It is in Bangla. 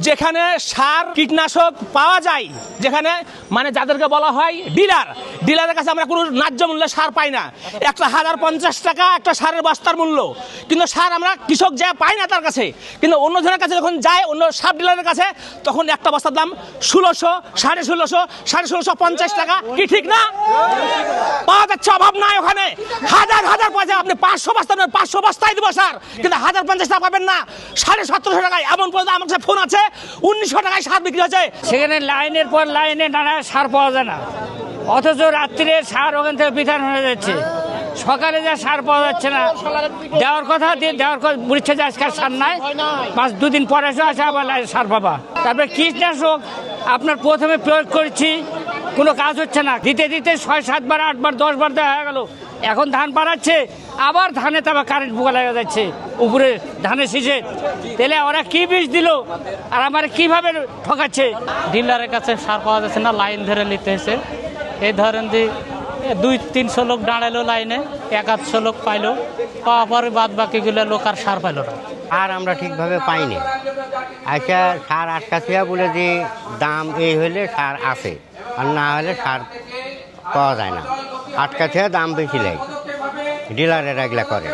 যেখানে সার কীটনাশক পাওয়া যায়, যেখানে মানে যাদেরকে বলা হয় ডিলারের কাছে আমরা কোনো ন্যায্য মূল্যে সার পাই না। 1050 টাকা একটা সারের বস্তার মূল্য, কিন্তু সার আমরা কৃষক যা পাই না তার কাছে। কিন্তু অন্য জনের কাছে যখন যায়, অন্য সার ডিলারের কাছে, তখন একটা বস্তার দাম 1600, 1650, 1650 টাকা। কি ঠিক না? পাওয়া যাচ্ছে, অভাব নাই ওখানে। হাজার পয়সা আপনি 500 বস্তা, 500 বস্তায় দিব সার, কিন্তু 1050 টাকা পাবেন না। 1750 টাকায় এমন পর্যন্ত আমার কাছে ফোন আছে 1900 টাকায় সার বিক্রি হচ্ছে। সেখানে লাইনের পর লাইনে নানা সার পাওয়া যায় না, অথচ রাত্রে সার ওখান থেকে বিতরণ হয়ে যাচ্ছে। সকালে যা সার পাওয়া যাচ্ছে না, দেওয়ার কথা বুঝছে যে আজকাল সার নাই, 2 দিন পরে আসে আবার সার পাবা। তারপরে কীটনাশক আপনার প্রথমে প্রয়োগ করেছি, কোনো কাজ হচ্ছে না, দিতে 6-7 বার 8 বার 10 বার দেওয়া হয়ে গেল। এখন ধান পাড়াচ্ছে, আবার ধানে তারপর কারেন্ট পোকা লাগা যাচ্ছে উপরে ধানের শীষে। তাহলে ওরা কি বিষ দিল আর আমার কিভাবে ঠকাচ্ছে? ডিলারের কাছে সার পাওয়া যাচ্ছে না, লাইন ধরে নিতে হয়েছে। এই ধরেন যে 200-300 লোক দাঁড়ালো লাইনে, 1-800 লোক পাইলো, পাওয়া পরে বাদ বাকিগুলো লোক আর সার পাইলো না। সার আমরা ঠিকভাবে পাইনি। আচ্ছা, সার আটকাছে বলে যে দাম এই হলে সার আসে, আর না হলে সার পাওয়া যায় না। আটকাছে দাম বেশি লাগে, ডিলারেরা এগুলা করে।